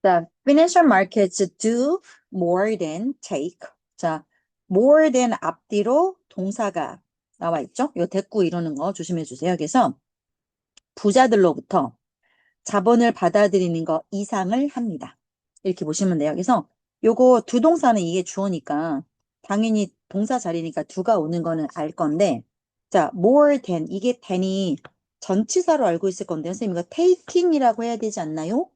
자, financial markets do more than take. 자, more than 앞뒤로 동사가 나와 있죠? 요 대꾸 이루는 거 조심해 주세요. 그래서 부자들로부터 자본을 받아들이는 거 이상을 합니다. 이렇게 보시면 돼요. 그래서 요거 두 동사는 이게 주어니까 당연히 동사 자리니까 두가 오는 거는 알 건데, 자, more than, 이게 than이 전치사로 알고 있을 건데 선생님 이거 taking이라고 해야 되지 않나요?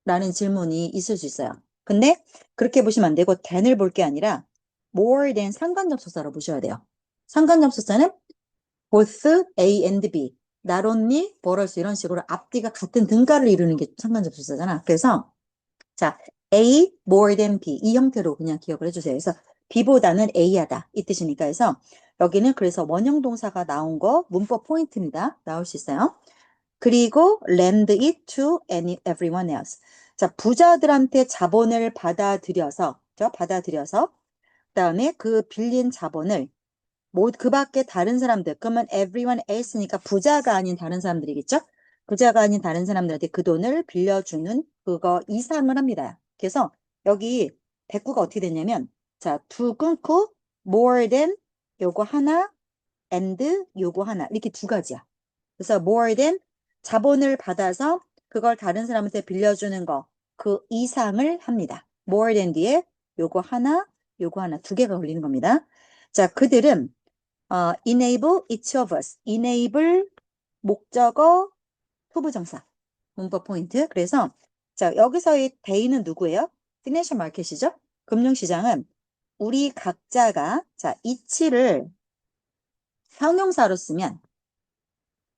라는 질문이 있을 수 있어요. 근데 그렇게 보시면 안 되고 than을 볼 게 아니라 more than 상관접속사로 보셔야 돼요. 상관접속사는 both A and B, not only, but also 이런 식으로 앞뒤가 같은 등가를 이루는 게 상관접속사잖아. 그래서 자, A more than B 이 형태로 그냥 기억을 해주세요. 그래서 B보다는 A하다 이 뜻이니까 해서 여기는 그래서 원형 동사가 나온 거 문법 포인트입니다. 나올 수 있어요. 그리고 lend it to everyone else. 자, 부자들한테 자본을 받아들여서 그다음에 그 빌린 자본을 그 밖에 다른 사람들, 그러면 everyone else니까 부자가 아닌 다른 사람들이겠죠? 부자가 아닌 다른 사람들한테 그 돈을 빌려주는 그거 이상을 합니다. 그래서 여기 대꾸가 어떻게 됐냐면, 자, 두 끊고 more than 요거 하나 and 요거 하나 이렇게 두 가지야. 그래서 more than 자본을 받아서 그걸 다른 사람한테 빌려주는 거 그 이상을 합니다. more than 뒤에 요거 하나 두 개가 걸리는 겁니다. 자, 그들은 enable each of us. enable 목적어 후보정사. 문법 포인트. 그래서 자, 여기서의 they는 누구예요? financial market이죠? 금융시장은 우리 각자가 자, each를 형용사로 쓰면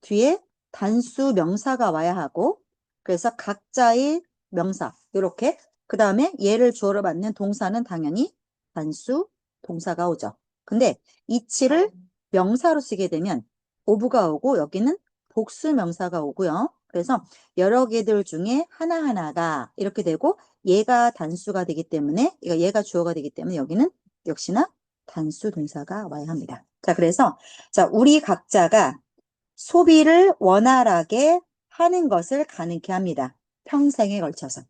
뒤에 단수 명사가 와야 하고 그래서 각자의 명사 이렇게 그 다음에 얘를 주어로 받는 동사는 당연히 단수 동사가 오죠. 근데 이치를 명사로 쓰게 되면 오브가 오고 여기는 복수 명사가 오고요. 그래서 여러 개들 중에 하나하나가 이렇게 되고 얘가 단수가 되기 때문에 얘가 주어가 되기 때문에 여기는 역시나 단수 동사가 와야 합니다. 자, 그래서 자, 우리 각자가 소비를 원활하게 하는 것을 가능케 합니다. 평생에 걸쳐서.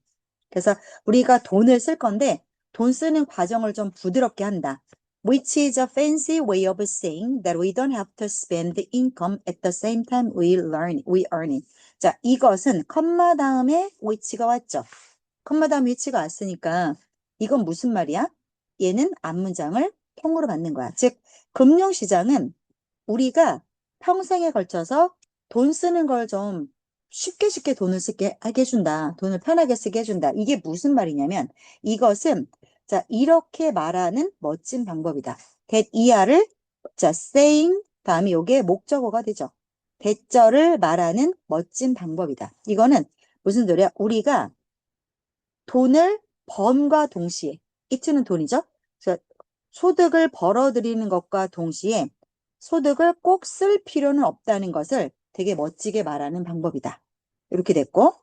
그래서 우리가 돈을 쓸 건데 돈 쓰는 과정을 좀 부드럽게 한다. Which is a fancy way of saying that we don't have to spend the income at the same time we earn it. 자, 이것은 컴마 다음에 which가 왔죠. 컴마 다음 which가 왔으니까 이건 무슨 말이야? 얘는 앞문장을 통으로 받는 거야. 즉, 금융시장은 우리가 평생에 걸쳐서 돈 쓰는 걸 좀 쉽게 돈을 쓰게 하게 해준다. 돈을 편하게 쓰게 해준다. 이게 무슨 말이냐면 이것은 자 이렇게 말하는 멋진 방법이다. that 이하를 자 saying 다음에 요게 목적어가 되죠. 대절을 말하는 멋진 방법이다. 이거는 무슨 소리야? 우리가 돈을 번과 동시에 이트는 돈이죠. 그래서 소득을 벌어들이는 것과 동시에 소득을 꼭 쓸 필요는 없다는 것을 되게 멋지게 말하는 방법이다. 이렇게 됐고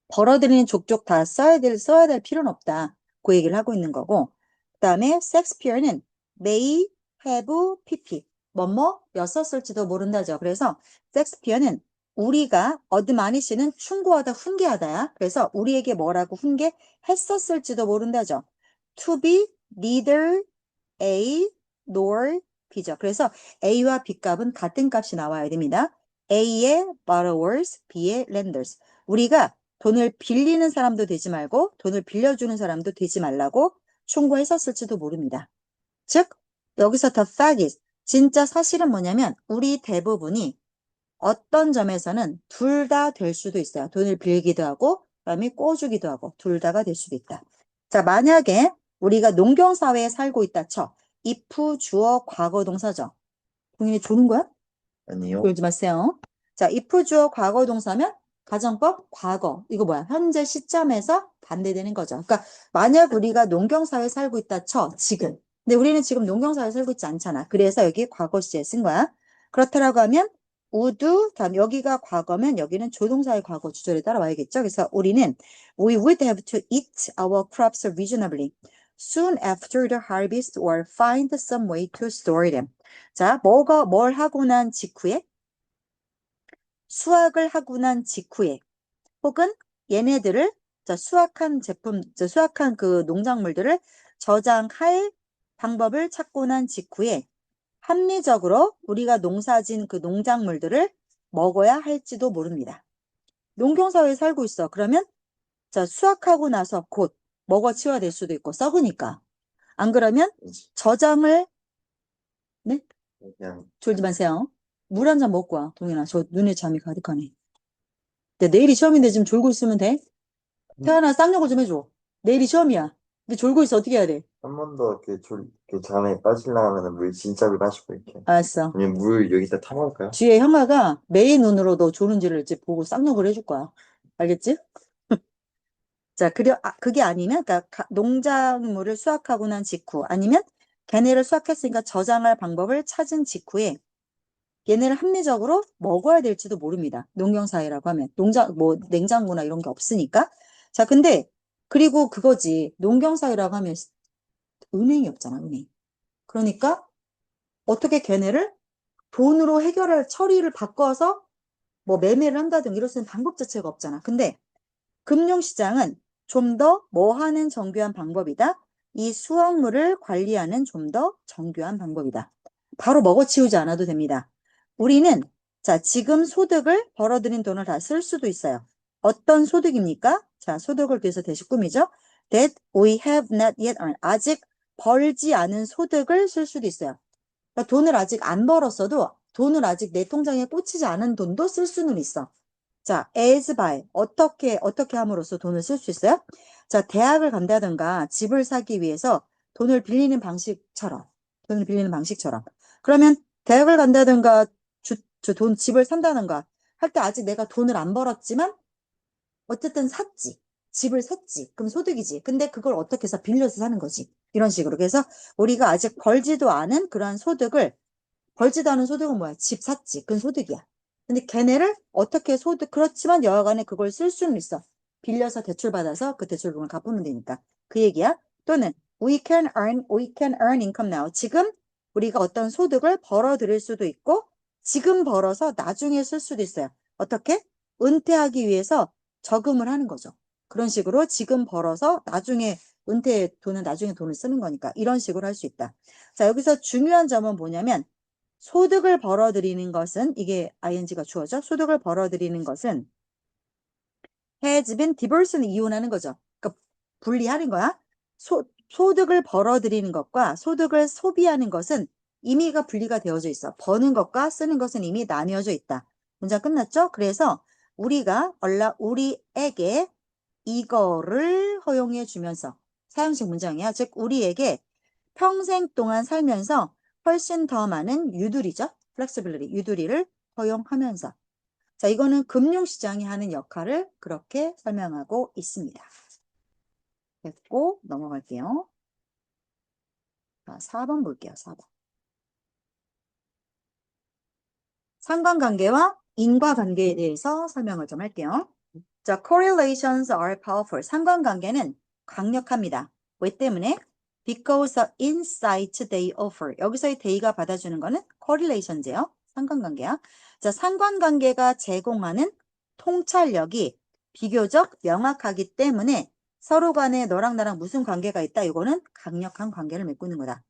벌어들이는 족족 다 써야 될 필요는 없다. 그 얘기를 하고 있는 거고 그 다음에 섹스피어는 may have pp 뭐였었을지도 모른다죠. 그래서 섹스피어는 우리가 어드마니시는 충고하다 훈계하다야. 그래서 우리에게 뭐라고 훈계했었을지도 모른다죠. to be neither A nor B죠. 그래서 A와 B 값은 같은 값이 나와야 됩니다. A의 borrowers, B의 lenders. 우리가 돈을 빌리는 사람도 되지 말고 돈을 빌려주는 사람도 되지 말라고 충고했었을지도 모릅니다. 즉 여기서 the fact is 진짜 사실은 뭐냐면 우리 대부분이 어떤 점에서는 둘 다 될 수도 있어요. 돈을 빌기도 하고 그다음에 꿔주기도 하고 둘 다가 될 수도 있다. 자, 만약에 우리가 농경사회에 살고 있다 쳐. if 주어 과거 동사죠. 동현이 조는 거야? 아니요. 그러지 마세요. 자, if 주어 과거 동사면 가정법 과거. 이거 뭐야? 현재 시점에서 반대되는 거죠. 그러니까 만약 우리가 농경사회에 살고 있다 쳐. 지금. 근데 우리는 지금 농경사회에 살고 있지 않잖아. 그래서 여기 과거 시제 쓴 거야. 그렇다라고 하면 would 다음 여기가 과거면 여기는 조동사의 과거 주절에 따라와야겠죠. 그래서 우리는 we would have to eat our crops reasonably soon after the harvest or find some way to store them. 자, 뭘 하고 난 직후에? 수확을 하고 난 직후에 혹은 얘네들을 자, 수확한 제품, 수확한 그 농작물들을 저장할 방법을 찾고 난 직후에 합리적으로 우리가 농사진 그 농작물들을 먹어야 할지도 모릅니다. 농경사회에 살고 있어. 그러면 자, 수확하고 나서 곧 먹어치워야 될 수도 있고 썩으니까. 안 그러면 저장을 네? 그냥 졸지 마세요. 물 한 잔 먹고 와. 동현아, 저 눈에 잠이 가득하네. 근데 내일이 시험인데 지금 졸고 있으면 돼? 태연아, 쌍욕을 좀 해줘. 내일이 시험이야. 근데 졸고 있어. 어떻게 해야 돼? 한 번 더 이렇게 잠에 빠지려면 물 진짜로 마시고 이렇게. 알았어. 아니면 물 여기다 타먹을까요? 뒤에 형아가 매의 눈으로 너 조는지를 이제 보고 쌍욕을 해줄 거야. 알겠지? 자, 그게 아니면, 그러니까 농작물을 수확하고 난 직후, 아니면 걔네를 수확했으니까 저장할 방법을 찾은 직후에 얘네를 합리적으로 먹어야 될지도 모릅니다. 농경사회라고 하면. 뭐, 냉장고나 이런 게 없으니까. 자, 근데, 그리고 그거지. 농경사회라고 하면 은행이 없잖아, 은행. 그러니까, 어떻게 걔네를 돈으로 해결할 처리를 바꿔서 뭐 매매를 한다든가 이럴 수 있는 방법 자체가 없잖아. 근데, 금융시장은 좀 더 뭐 하는 정교한 방법이다. 이 수확물을 관리하는 좀 더 정교한 방법이다. 바로 먹어치우지 않아도 됩니다. 우리는 자, 지금 소득을 벌어들인 돈을 다 쓸 수도 있어요. 어떤 소득입니까? 자, 소득을 위해서 대신 꾸미죠. That we have not yet earned. 아직 벌지 않은 소득을 쓸 수도 있어요. 그러니까 돈을 아직 안 벌었어도 돈을 아직 내 통장에 꽂히지 않은 돈도 쓸 수는 있어. 자, as by 어떻게 함으로써 돈을 쓸 수 있어요? 자, 대학을 간다든가 집을 사기 위해서 돈을 빌리는 방식처럼. 그러면 대학을 간다든가 집을 산다든가 할 때 아직 내가 돈을 안 벌었지만 어쨌든 샀지. 집을 샀지. 그럼 소득이지. 근데 그걸 어떻게 해서 빌려서 사는 거지. 이런 식으로. 그래서 우리가 아직 벌지도 않은 그러한 소득을 벌지도 않은 소득은 뭐야? 집 샀지. 그건 소득이야. 근데 걔네를 어떻게 그렇지만 여하간에 그걸 쓸 수는 있어. 빌려서 대출받아서 그 대출금을 갚으면 되니까. 그 얘기야. 또는 we can earn income now. 지금 우리가 어떤 소득을 벌어들일 수도 있고, 지금 벌어서 나중에 쓸 수도 있어요. 어떻게? 은퇴하기 위해서 저금을 하는 거죠. 그런 식으로 지금 벌어서 나중에 돈을 쓰는 거니까. 이런 식으로 할 수 있다. 자, 여기서 중요한 점은 뭐냐면, 소득을 벌어들이는 것은, 이게 ing가 주어져. 소득을 벌어들이는 것은 has been divorced는 이혼하는 거죠. 그러니까 분리하는 거야. 소득을 벌어들이는 것과 소득을 소비하는 것은 의미가 분리가 되어져 있어. 버는 것과 쓰는 것은 이미 나뉘어져 있다. 문장 끝났죠? 그래서 우리에게 이거를 허용해 주면서 사용식 문장이야. 즉 우리에게 평생 동안 살면서 훨씬 더 많은 유두리죠. flexibility, 유두리를 허용하면서. 자, 이거는 금융시장이 하는 역할을 그렇게 설명하고 있습니다. 됐고 넘어갈게요. 자, 4번 볼게요. 4번. 상관관계와 인과관계에 대해서 설명을 좀 할게요. 자, correlations are powerful. 상관관계는 강력합니다. 왜 때문에? Because the insight they offer. 여기서의 they가 받아주는 거는 correlations예요. 상관관계야. 자, 상관관계가 제공하는 통찰력이 비교적 명확하기 때문에 서로 간에 너랑 나랑 무슨 관계가 있다. 이거는 강력한 관계를 맺고 있는 거다.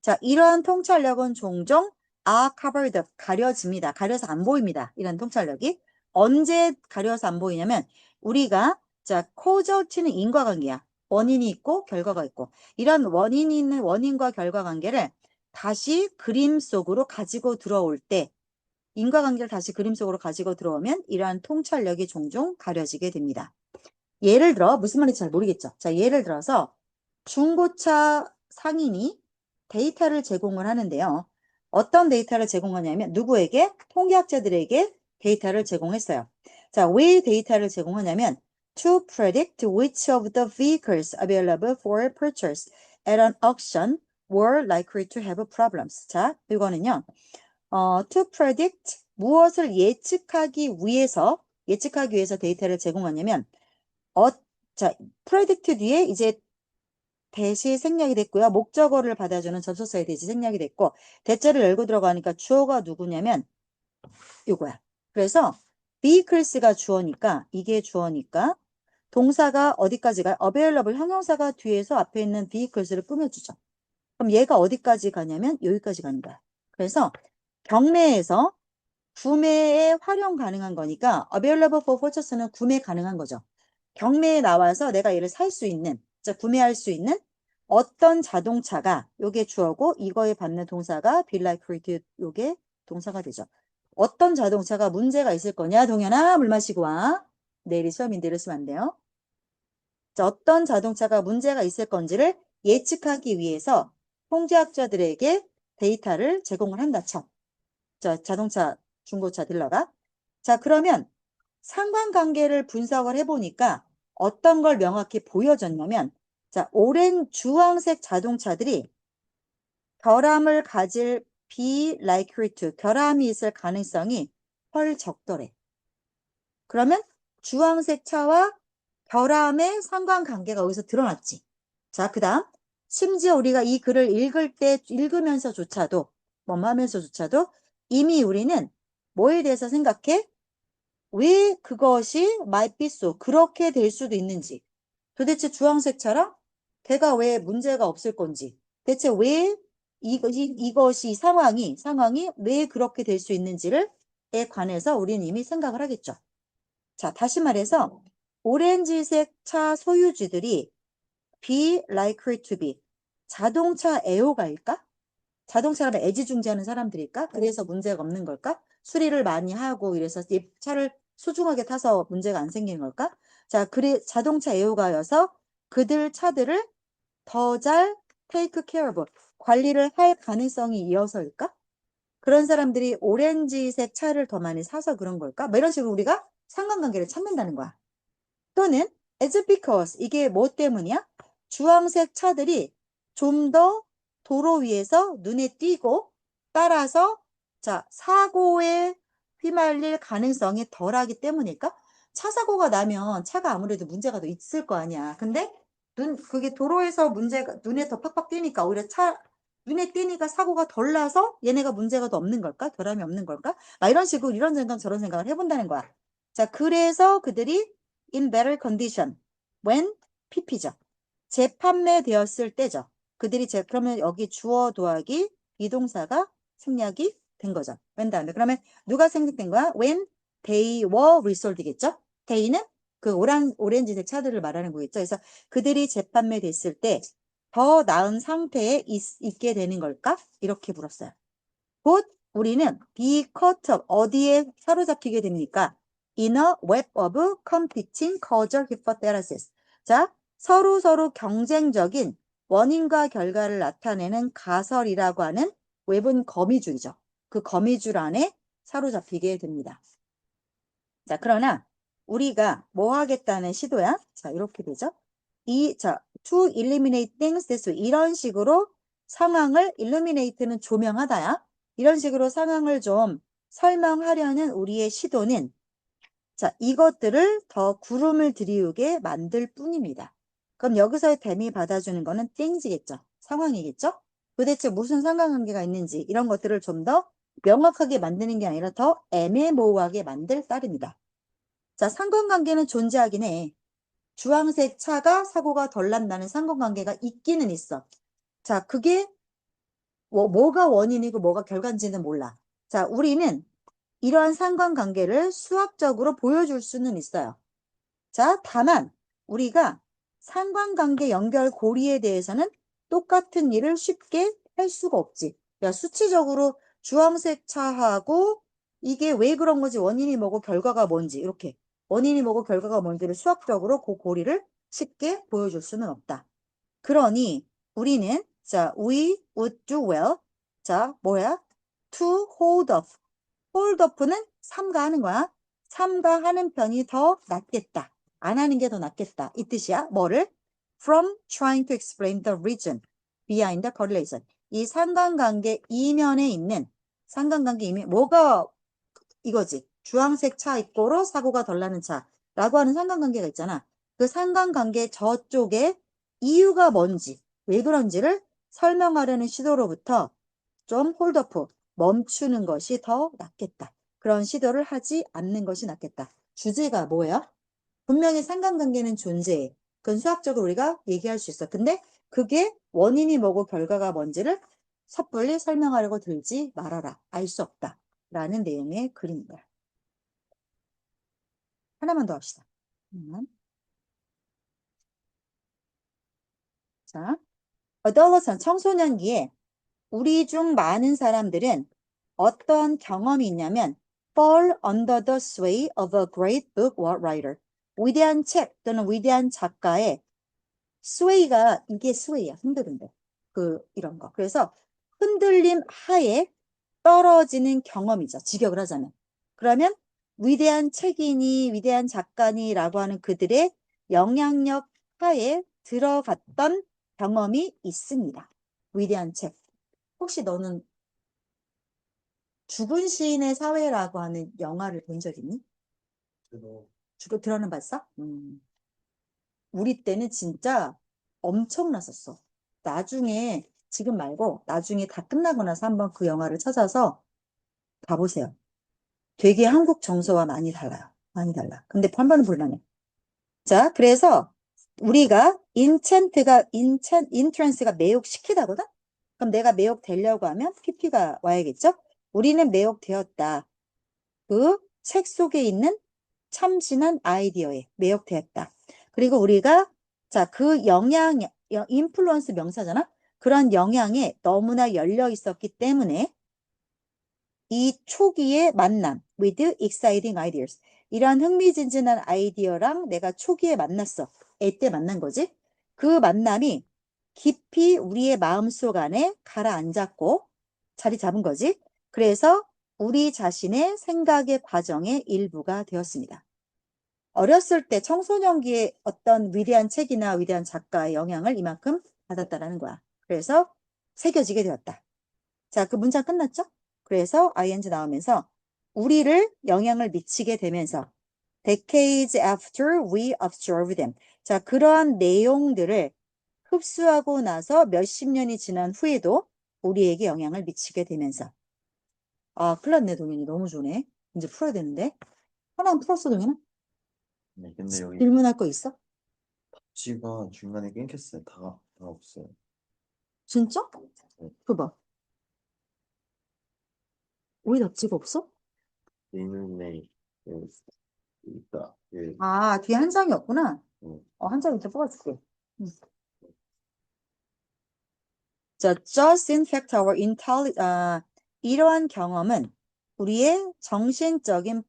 자, 이러한 통찰력은 종종 are covered, 가려집니다. 가려서 안 보입니다. 이런 통찰력이. 언제 가려서 안 보이냐면 우리가 자, causalty는 인과관계야. 원인이 있고 결과가 있고 이런 원인이 있는 원인과 결과 관계를 다시 그림 속으로 가지고 들어올 때 인과관계를 다시 그림 속으로 가지고 들어오면 이러한 통찰력이 종종 가려지게 됩니다. 예를 들어 무슨 말인지 잘 모르겠죠. 자, 예를 들어서 중고차 상인이 데이터를 제공을 하는데요. 어떤 데이터를 제공하냐면 누구에게? 통계학자들에게 데이터를 제공했어요. 자, 왜 데이터를 제공하냐면 to predict which of the vehicles available for purchase at an auction were likely to have problems. 자, 이거는요. to predict 무엇을 예측하기 위해서 데이터를 제공하냐면 자, predict 뒤에 이제 대시 생략이 됐고요. 목적어를 받아주는 접속사의 대시 생략이 됐고 대자를 열고 들어가니까 주어가 누구냐면 이거야. 그래서 vehicles가 주어니까 이게 주어니까 동사가 어디까지 가요? available 형용사가 뒤에서 앞에 있는 vehicles를 꾸며주죠. 그럼 얘가 어디까지 가냐면 여기까지 가는 거야. 그래서 경매에서 구매에 활용 가능한 거니까 available for purchase는 구매 가능한 거죠. 경매에 나와서 내가 얘를 살 수 있는, 자, 구매할 수 있는 어떤 자동차가 요게 주어고 이거에 받는 동사가 be likely to 요게 동사가 되죠. 어떤 자동차가 문제가 있을 거냐, 동현아, 물 마시고 와. 내일이 수업인데 이러시면 안 돼요. 자, 어떤 자동차가 문제가 있을 건지를 예측하기 위해서 통계학자들에게 데이터를 제공을 한다 쳐. 자, 자동차 중고차 딜러가. 자, 그러면 상관관계를 분석을 해보니까 어떤 걸 명확히 보여줬냐면, 자, 주황색 자동차들이 결함을 가질 be likely to, 결함이 있을 가능성이 훨 적더래. 그러면 주황색 차와 결함의 상관관계가 여기서 드러났지. 자, 그 다음, 심지어 우리가 이 글을 읽으면서조차도, 뭐뭐 하면서조차도 이미 우리는 뭐에 대해서 생각해? 왜 그것이 might be so, 그렇게 될 수도 있는지. 도대체 주황색 차랑 걔가 왜 문제가 없을 건지. 대체 왜 이것이 상황이 왜 그렇게 될 수 있는지를 에 관해서 우리는 이미 생각을 하겠죠. 자, 다시 말해서 오렌지색 차 소유주들이 be likely to be 자동차 애호가일까? 자동차를 애지중지하는 사람들일까? 그래서 문제가 없는 걸까? 수리를 많이 하고 이래서 이 차를 소중하게 타서 문제가 안 생기는 걸까? 자, 그래 자동차 애호가여서 그들 차들을 더 잘 take care of 관리를 할 가능성이 이어서일까? 그런 사람들이 오렌지색 차를 더 많이 사서 그런 걸까? 뭐 이런 식으로 우리가 상관관계를 찾는다는 거야. 또는 as because 이게 뭐 때문이야? 주황색 차들이 좀 더 도로 위에서 눈에 띄고 따라서 자 사고에 휘말릴 가능성이 덜하기 때문일까? 차 사고가 나면 차가 아무래도 문제가 더 있을 거 아니야. 근데 그게 도로에서 문제가 눈에 더 팍팍 띄니까 오히려 눈에 띄니까 사고가 덜 나서 얘네가 문제가 더 없는 걸까? 결함이 없는 걸까? 막 이런 식으로 이런 생각 저런 생각을 해본다는 거야. 자, 그래서 그들이 in better condition when PP죠. 재판매되었을 때죠. 그러면 여기 주어 더하기 비동사가 생략이 된 거죠. when 다음에 그러면 누가 생략된 거야? when they were resold겠죠. they는 그 오렌지색 차들을 말하는 거겠죠. 그래서 그들이 재판매됐을 때 더 나은 상태에 있게 되는 걸까? 이렇게 물었어요. 곧 우리는 be caught up 어디에 사로잡히게 됩니까? In a web of competing causal hypothesis. 자, 서로 경쟁적인 원인과 결과를 나타내는 가설이라고 하는 웹은 거미줄이죠. 그 거미줄 안에 사로잡히게 됩니다. 자, 그러나 우리가 뭐 하겠다는 시도야? 자, 이렇게 되죠. to eliminate things this way. 이런 식으로 상황을 illuminate는 조명하다야. 이런 식으로 상황을 좀 설명하려는 우리의 시도는 자, 이것들을 더 구름을 드리우게 만들 뿐입니다. 그럼 여기서의 댐이 받아주는 거는 things겠죠. 상황이겠죠. 도대체 무슨 상관관계가 있는지 이런 것들을 좀 더 명확하게 만드는 게 아니라 더 애매모호하게 만들 따릅니다. 자, 상관관계는 존재하긴 해. 주황색 차가 사고가 덜 난다는 상관관계가 있기는 있어. 자, 그게 뭐가 원인이고 뭐가 결과인지는 몰라. 자, 우리는 이러한 상관관계를 수학적으로 보여줄 수는 있어요. 자, 다만 우리가 상관관계 연결 고리에 대해서는 똑같은 일을 쉽게 할 수가 없지. 야, 수치적으로 주황색 차하고 이게 왜 그런 거지? 원인이 뭐고 결과가 뭔지 이렇게 원인이 뭐고 결과가 뭔지를 수학적으로 그 고리를 쉽게 보여줄 수는 없다. 그러니 우리는 자, we would do well. 자, 뭐야? to hold off. hold off는 삼가하는 거야. 삼가하는 편이 더 낫겠다. 안 하는 게 더 낫겠다. 이 뜻이야. 뭐를? From trying to explain the reason behind the correlation. 이 상관관계 이면에 있는 상관관계 이면 뭐가 이거지. 주황색 차 있고로 사고가 덜 나는 차라고 하는 상관관계가 있잖아. 그 상관관계 저쪽에 이유가 뭔지, 왜 그런지를 설명하려는 시도로부터 좀 홀더프, 멈추는 것이 더 낫겠다. 그런 시도를 하지 않는 것이 낫겠다. 주제가 뭐예요? 분명히 상관관계는 존재해. 그건 수학적으로 우리가 얘기할 수 있어. 근데 그게 원인이 뭐고 결과가 뭔지를 섣불리 설명하려고 들지 말아라. 알 수 없다. 라는 내용의 글입니다. 하나만 더 합시다. 자, adolescent, 청소년기에 우리 중 많은 사람들은 어떠한 경험이 있냐면 fall under the sway of a great book or writer. 위대한 책 또는 위대한 작가의 sway가 이게 sway야. 흔들린데. 이런 거. 그래서 흔들림 하에 떨어지는 경험이죠. 직역을 하자면. 그러면 위대한 책이니 위대한 작가니라고 하는 그들의 영향력 하에 들어갔던 경험이 있습니다. 위대한 책. 혹시 너는 죽은 시인의 사회라고 하는 영화를 본 적 있니? 들어는 봤어? 우리 때는 진짜 엄청났었어. 나중에, 지금 말고, 나중에 다 끝나고 나서 한번 그 영화를 찾아서 가보세요. 되게 한국 정서와 많이 달라요. 많이 달라. 근데 한 번은 볼만해. 자, 그래서 우리가 인트랜스가 매혹시키다거든? 그럼 내가 매혹되려고 하면 PP가 와야겠죠? 우리는 매혹되었다. 그 책 속에 있는 참신한 아이디어에 매혹되었다. 그리고 우리가 자, 그 인플루언스 명사잖아? 그런 영향에 너무나 열려 있었기 때문에 이 초기의 만남 with exciting ideas 이러한 흥미진진한 아이디어랑 내가 초기에 만났어. 애 때 만난 거지. 그 만남이 깊이 우리의 마음속 안에 가라앉았고 자리 잡은 거지. 그래서 우리 자신의 생각의 과정의 일부가 되었습니다. 어렸을 때 청소년기에 어떤 위대한 책이나 위대한 작가의 영향을 이만큼 받았다라는 거야. 그래서 새겨지게 되었다. 자, 그 문장 끝났죠? 그래서 ing 나오면서 우리를 영향을 미치게 되면서 decades after we observe them. 자, 그러한 내용들을 흡수하고 나서 몇십 년이 지난 후에도 우리에게 영향을 미치게 되면서 아, 큰일 났네, 동현이. 너무 좋네. 이제 풀어야 되는데. 하나는 풀었어, 동현아? 네, 근데 여기 질문할 거 있어? 지가 중간에 끊겼어요. 다 없어요. 진짜? 네. 봐봐. 왜 답지가 없어? 있는데 여기 있다. 예. 아, 뒤에 한 장이 없구나. 네. 한 장 이제 뽑아줄게. 자, just in fact 이러한 경험은 우리의 정신적인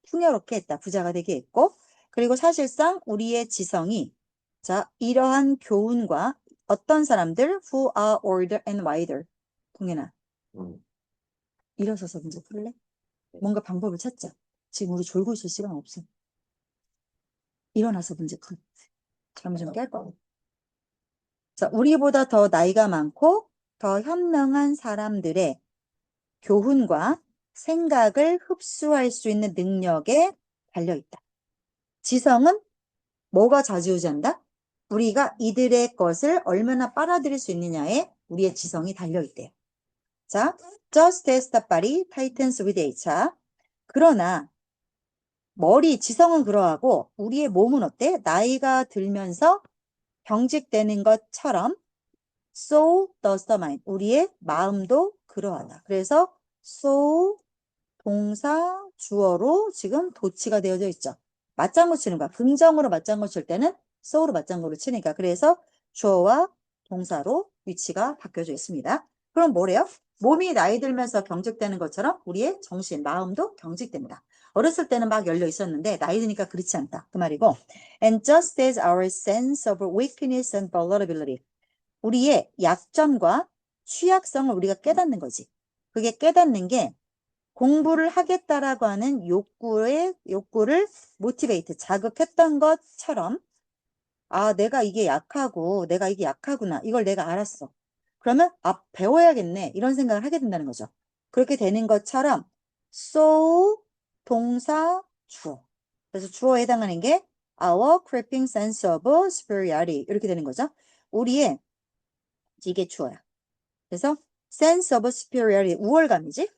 풍요롭게 했다. 부자가 되게 했고, 그리고 사실상 우리의 지성이 자, 이러한 교훈과 어떤 사람들 who are older and wiser. 동현아, 음. 일어서서 문제 풀래? 네. 뭔가 방법을 찾자. 지금 우리 졸고 있을 시간 없어. 일어나서 문제 풀. 잠 좀 깰 거야. 자, 우리보다 더 나이가 많고 더 현명한 사람들의 교훈과 생각을 흡수할 수 있는 능력에 달려있다. 지성은 뭐가 좌지우지한다? 우리가 이들의 것을 얼마나 빨아들일 수 있느냐에 우리의 지성이 달려있대요. 자, just as the body tightens with age. 자, 그러나 지성은 그러하고 우리의 몸은 어때? 나이가 들면서 경직되는 것처럼 so does the mind. 우리의 마음도 그러하다. 그래서 so 동사 주어로 지금 도치가 되어져 있죠. 맞장구 치는 거야. 긍정으로 맞장구 칠 때는 so로 맞장구를 치니까. 그래서 주어와 동사로 위치가 바뀌어져 있습니다. 그럼 뭐래요? 몸이 나이 들면서 경직되는 것처럼 우리의 정신, 마음도 경직됩니다. 어렸을 때는 막 열려 있었는데 나이 드니까 그렇지 않다. 그 말이고. And just as our sense of weakness and vulnerability. 우리의 약점과 취약성을 우리가 깨닫는 거지. 그게 깨닫는 게 공부를 하겠다라고 하는 욕구를 모티베이트, 자극했던 것처럼 아, 내가 이게 약하구나. 이걸 내가 알았어. 그러면 배워야겠네. 이런 생각을 하게 된다는 거죠. 그렇게 되는 것처럼 so 동사 주어. 그래서 주어에 해당하는 게 our creeping sense of superiority 이렇게 되는 거죠. 우리의 이게 주어야. 그래서 sense of superiority 우월감이지.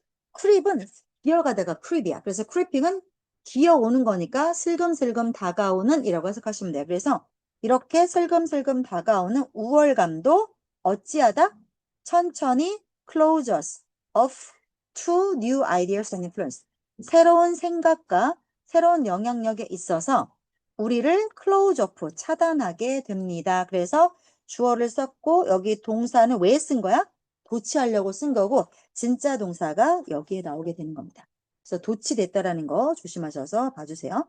creep은 기어가다가 creep이야. 그래서 creeping은 기어오는 거니까 슬금슬금 다가오는 이라고 해석하시면 돼요. 그래서 이렇게 슬금슬금 다가오는 우월감도 어찌하다? 천천히 close us off to new ideas and influence. 새로운 생각과 새로운 영향력에 있어서 우리를 close off, 차단하게 됩니다. 그래서 주어를 썼고 여기 동사는 왜 쓴 거야? 도치하려고 쓴 거고 진짜 동사가 여기에 나오게 되는 겁니다. 그래서 도치됐다라는 거 조심하셔서 봐주세요.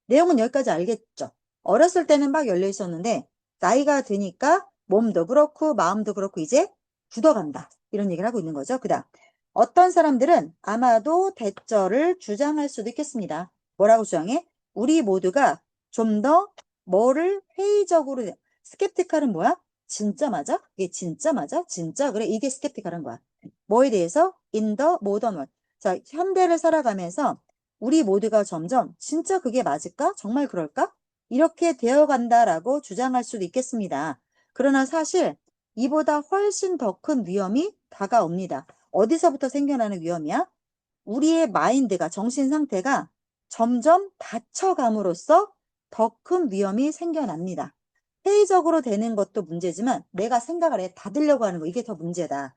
내용은 여기까지 알겠죠? 어렸을 때는 막 열려 있었는데 나이가 드니까 몸도 그렇고 마음도 그렇고 이제 굳어간다. 이런 얘기를 하고 있는 거죠. 그다음 어떤 사람들은 아마도 대절을 주장할 수도 있겠습니다. 뭐라고 주장해? 우리 모두가 좀 더 뭐를 회의적으로 스kép티칼은 뭐야? 진짜 맞아? 이게 진짜 맞아? 진짜 그래? 이게 스kép티칼한 거야. 뭐에 대해서? In the modern world. 자, 현대를 살아가면서 우리 모두가 점점 진짜 그게 맞을까? 정말 그럴까? 이렇게 되어간다라고 주장할 수도 있겠습니다. 그러나 사실 이보다 훨씬 더 큰 위험이 다가옵니다. 어디서부터 생겨나는 위험이야? 우리의 마인드가, 정신 상태가 점점 닫혀감으로써 더 큰 위험이 생겨납니다. 회의적으로 되는 것도 문제지만 내가 생각을 해 닫으려고 하는 거 이게 더 문제다.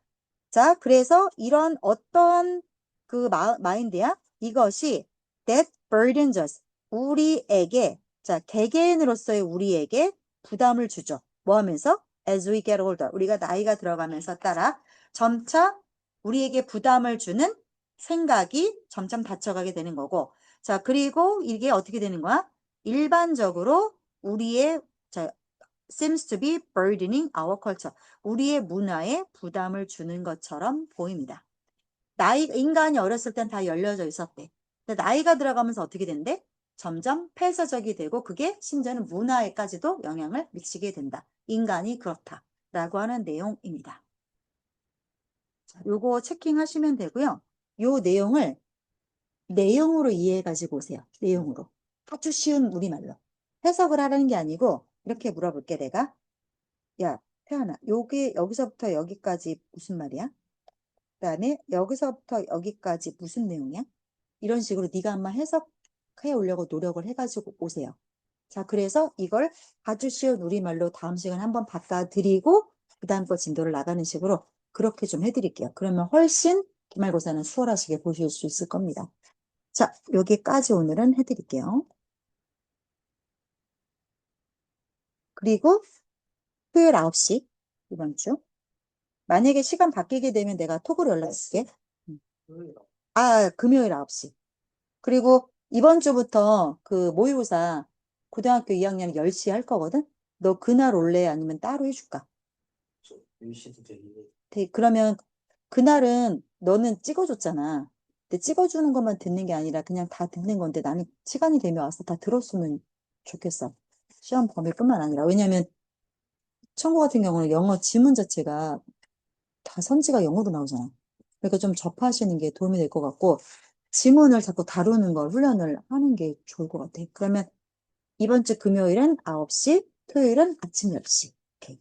자, 그래서 이런 어떠한 그 마인드야? 이것이 that burdens us. 우리에게, 자, 개개인으로서의 우리에게 부담을 주죠. 뭐 하면서? As we get older. 우리가 나이가 들어가면서 따라 점차 우리에게 부담을 주는 생각이 점점 닫혀가게 되는 거고. 자, 그리고 이게 어떻게 되는 거야? 일반적으로 우리의, 자, seems to be burdening our culture. 우리의 문화에 부담을 주는 것처럼 보입니다. 인간이 어렸을 땐 다 열려져 있었대. 근데 나이가 들어가면서 어떻게 된대? 점점 폐쇄적이 되고 그게 심지어는 문화에까지도 영향을 미치게 된다. 인간이 그렇다라고 하는 내용입니다. 자, 요거 체킹하시면 되고요. 요 내용으로 이해해 가지고 오세요. 내용으로. 아주 쉬운 우리말로. 해석을 하라는 게 아니고 이렇게 물어볼게 내가. 야, 태연아, 여기서부터 여기까지 무슨 말이야? 그다음에 여기서부터 여기까지 무슨 내용이야? 이런 식으로 네가 한번 해석해 오려고 노력을 해가지고 오세요. 자, 그래서 이걸 아주 쉬운 우리말로 다음 시간에 한번 바꿔드리고 그 다음 거 진도를 나가는 식으로 그렇게 좀 해드릴게요. 그러면 훨씬 기말고사는 수월하시게 보실 수 있을 겁니다. 자, 여기까지 오늘은 해드릴게요. 그리고 토요일 9시 이번 주 만약에 시간 바뀌게 되면 내가 톡으로 연락줄게. 금요일 9시. 그리고 이번 주부터 그 모의고사 고등학교 2학년 10시에 할 거거든? 너 그날 올래? 아니면 따로 해줄까? 유시도 되게 그러면 그날은 너는 찍어줬잖아. 근데 찍어주는 것만 듣는 게 아니라 그냥 다 듣는 건데 나는 시간이 되면 와서 다 들었으면 좋겠어. 시험 범위뿐만 아니라. 왜냐면 청구 같은 경우는 영어 지문 자체가 다 선지가 영어로 나오잖아. 그러니까 좀 접하시는 게 도움이 될 것 같고 지문을 자꾸 다루는 걸 훈련을 하는 게 좋을 것 같아. 그러면 이번 주 금요일은 9시, 토요일은 아침 10시. 오케이.